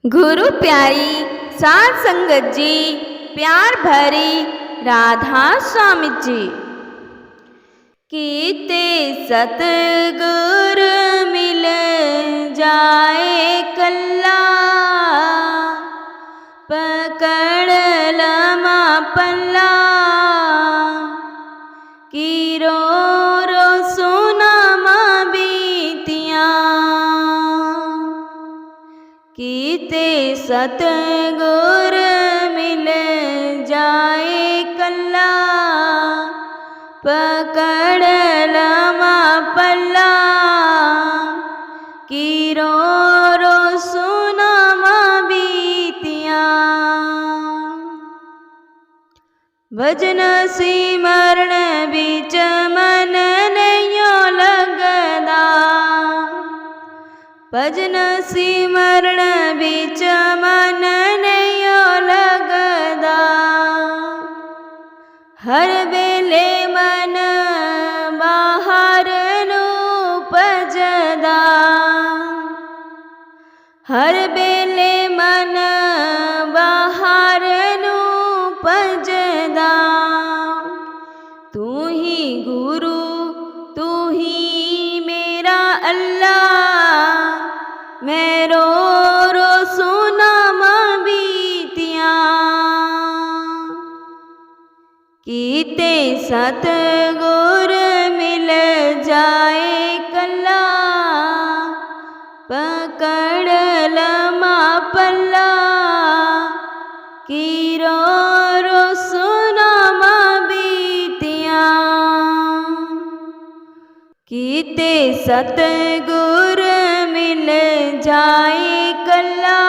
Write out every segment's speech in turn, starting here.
गुरु प्यारी साध संगत जी, प्यार भरी राधा स्वामी जी। कीते सतगुरु मिल जाए कल्ला, पकड़ लमा पल्ला, की रो रो सुना माँ बीतिया। कीते सतगुरु मिल जाए कल्ला, पकड़ लमा पल्ला, की रो रो सुना माँ बीतिया। भजन सिमरण बीच मन नैयो लगदा, भजन सिमरण बीच मन नैयो लगदा, हर वेले मन बाहर नू भजदा, हर वेले मन बाहर नू भजदा। तू ही गुरु तू ही मेरा अल्लाह, मैं रो रो सुना माँ बीतिया। कीते सतगुरु मिल जाए कल्ला, पकड़ लमा पल्ला, की रो रो सुना माँ बीतिया। कीते सतगुरु मिल जाए कल्ला,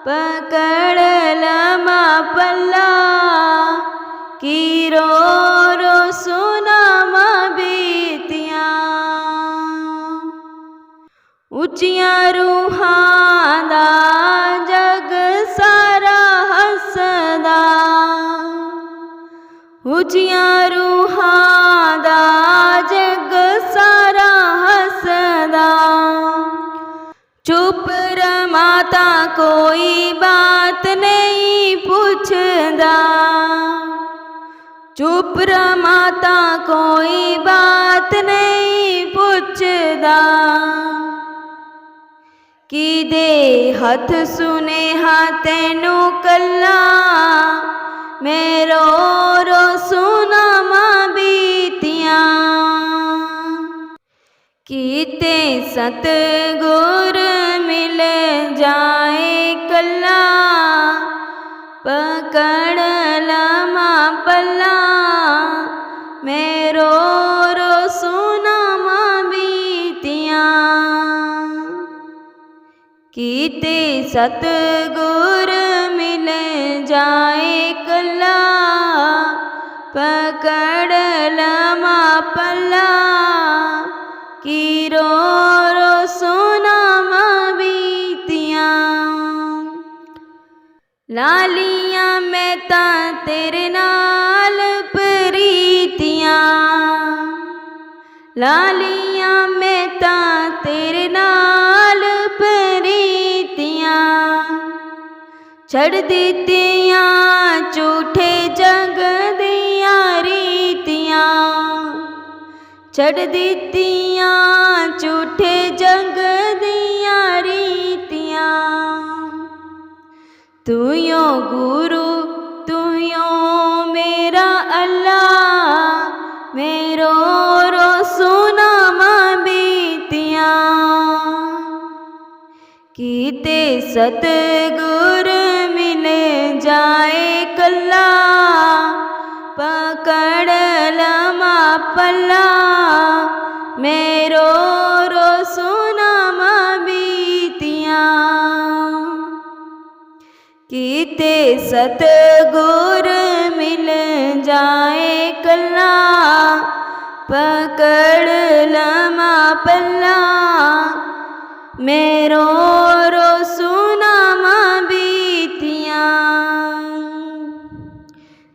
पकड़ लमा पल्ला, की रो रो सुना माँ बीतिया। ऊंचिया रूहां दा जग सारा हसदा, ऊंचिया रूहां दा जग सारा हसदा। चुप रमाता कोई बात नहीं पूछदा, चुप रमाता कोई बात नहीं पूछदा। की दे हथ सुने तेनू कल्ला, मैं रो रो सुना माँ बीतिया। कीते सतगुरु मिल जाए कल्ला, पकड़ लमा पल्ला, मैं रो रो सुना माँ बीतिया। कीते सतगुरु मिल जाए कल्ला, पकड़ लमा पल्ला, की रो रो सुना माँ बीतिया। लालिया मैं ता तेरे नाल प्रीतिया, लालिया मैं ता तेरे नाल प्रीतिया। छड़ दित्तिया झूठे जग दिया रीतिया, छड़ दित्तिया झूठे जग दिया रीतिया। तू यो गुरु तू यो मेरा अल्लाह, मैं रो रो सुना माँ बीतिया। कीते सतगुरु मिल जाए कल्ला, पकड़ लमा पल्ला, मैं रो रो सुना माँ बीतिया। कीते सतगुरु मिल जाए कल्ला, पकड़ लमा पल्ला, मैं रो रो सुना माँ बीतिया,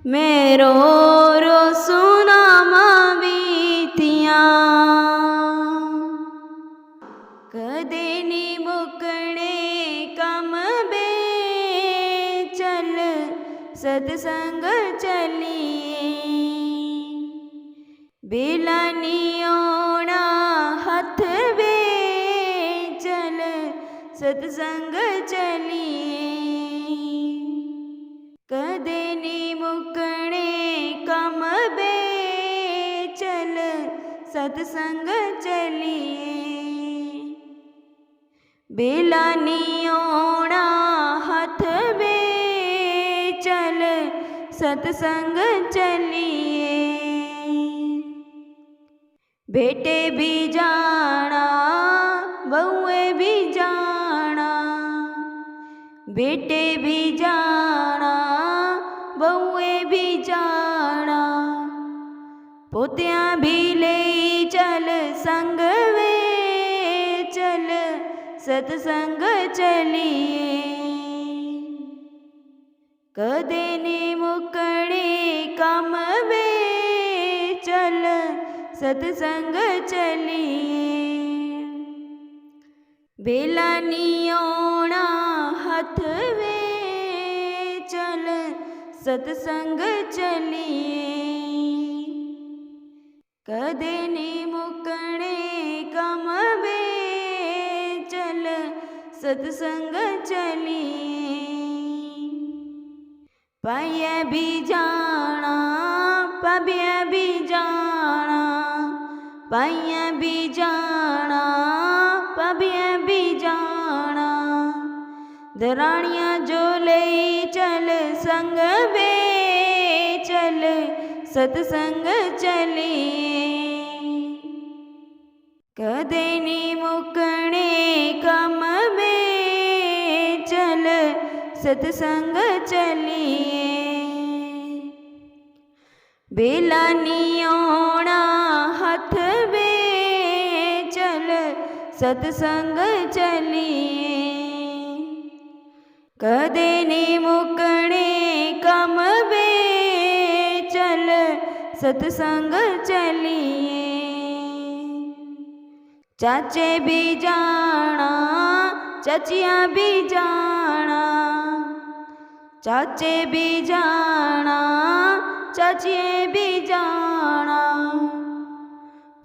मैं रो रो सुना माँ बीतिया। कदे नी मुकने सत्संग चलिए। बेलानी ओणा हथ वे चल सत्संग चलिए। कदे नी मुकणे कम बे चल सत्संग चलिए। बेलानी ओणा हथ वे चल सत्संग चलिए। बेटे भी जाना बहुए भी जाना, बेटे भी जाना बहुए भी जाना। पोतियां भी ले चल संग वे चल सत्संग चलिए। कदे नी मुकणे कम वे चल सत्संग चलिए। बेलानी ओणा हथ वे चल सत्संग चलिए। कदे नी मुकणे कम वे चल सत्संग चलिए। पाइया भी जाना पबिया भी जाना, पाइया भी जाना पबिया भी जाना। दराणियां जो ले चल संग वे चल सत्संग चलिए। कदे नी मुकणे कम वे चल सत्संग चलिए। बेलानी ओणा हथ वे चल सत्संग चलिए। कदे नी मुकणे कम वे चल सत्संग चलिए। चाचे भी जाना चाचियाँ भी जाना, चाचे भी जाना चाचिए भी जाना।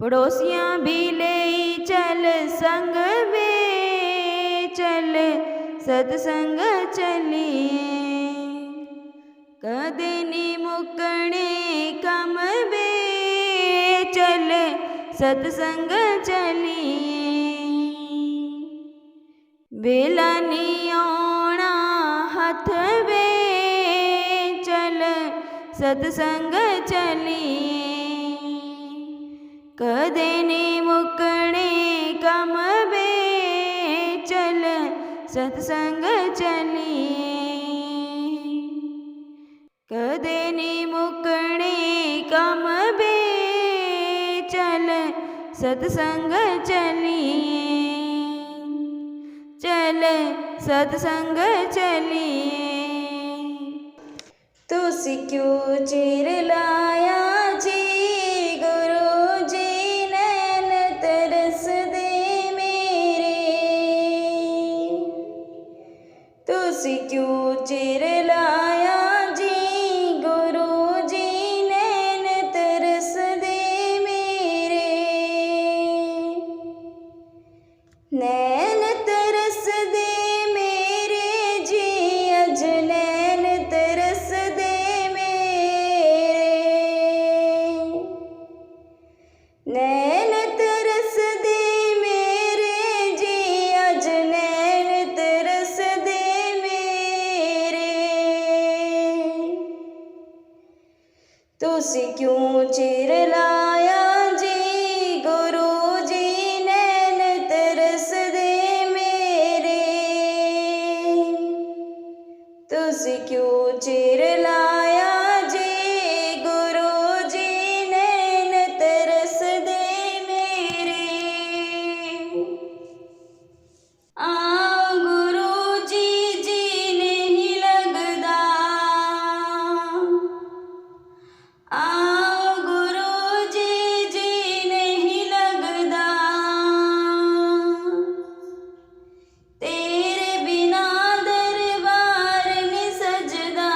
पड़ोसियाँ भी ले चल संग वे चल सत्संग चलिए। कदे नी मुकणे कम वे चल सत्संग चलिए। बेलानी ओणा हथ वे चल सत्संग चलिए। कदे नी मुकणे कम वे चल सत्संग चलिए। कदे नी मुकणे कम वे चल सत्संग चलिए। चल सत्संग चलिए। तुसी क्यों चिर लाया जी गुरु जी नैन तरस दे मेरे। तुसी क्यों चिर लाया जी गुरु जी नैन तरस दे मेरे। नैन तरस दे मेरे जी अज नैन तरस दे मेरे। नैन तरस दे मेरे जी अज नैन तरस दे मेरे। तुसी क्यों चिर लाया जी गुरु जी नैन तरस दे मेरे। तुसी क्यों चिर लाया जी गुरु जी नैन तरस दे मेरे। आओ गुरु जी नहीं लगदा। आओ गुरु जी नहीं लगदा। तेरे बिना दरबार नहीं सजदा।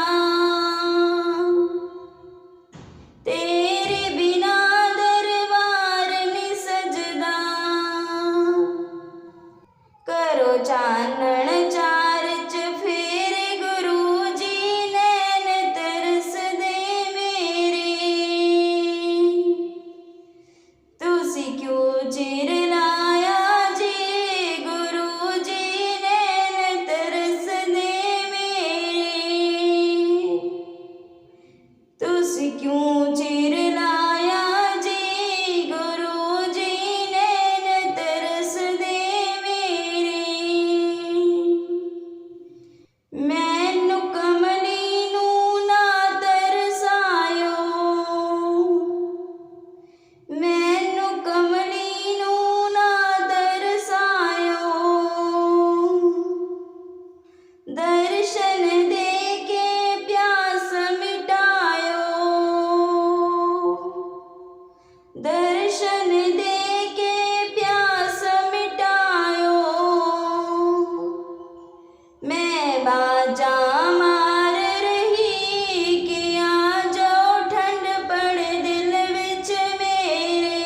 बाजा मार रही कि आ जाओ ठंड पड़े दिल विच मेरे।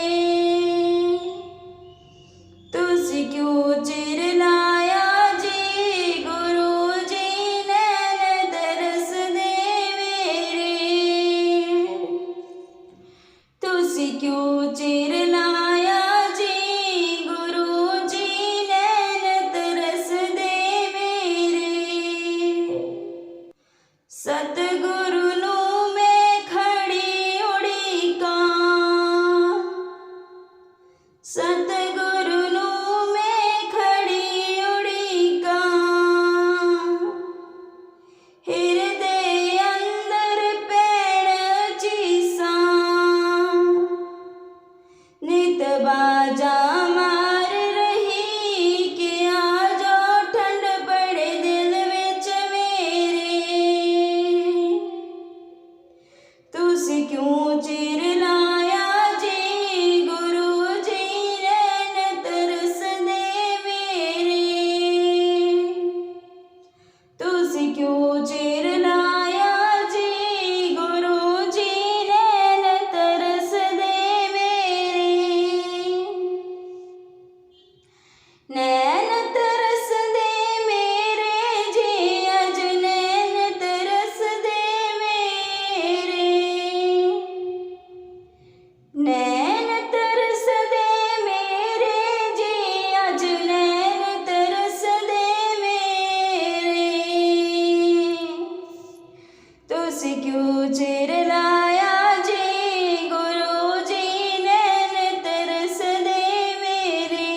तुसी क्यों चिर लाया जी गुरु जी नैन तरस दे मेरे। तुसी क्यों चिर लाया जी गुरु जी नैन तरस दे मेरे। सतगुरु नू मैं खड़ी उड़ीकां, सतगुरु नू मैं खड़ी उड़ीकां। हिरदे अंदर पैण चीसां, नित बाजा मार रही कि आ जाओ ठंड पड़े दिल विच मेरे। तुसी क्यों चिर लाया जी गुरु जी नैन तरस दे मेरे। तुसी क्यों चिर लाया जी गुरु जी नैन तरस दे मेरे। नैन तरस दे मेरे जी अज नैन तरस दे मेरे। नैन तरस दे मेरे जी अज नैन तरस दे मेरे। तुसी क्यों चिर लाया जी गुरु जी नैन तरस दे मेरे।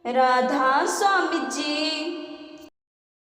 राधा स्वामी जी।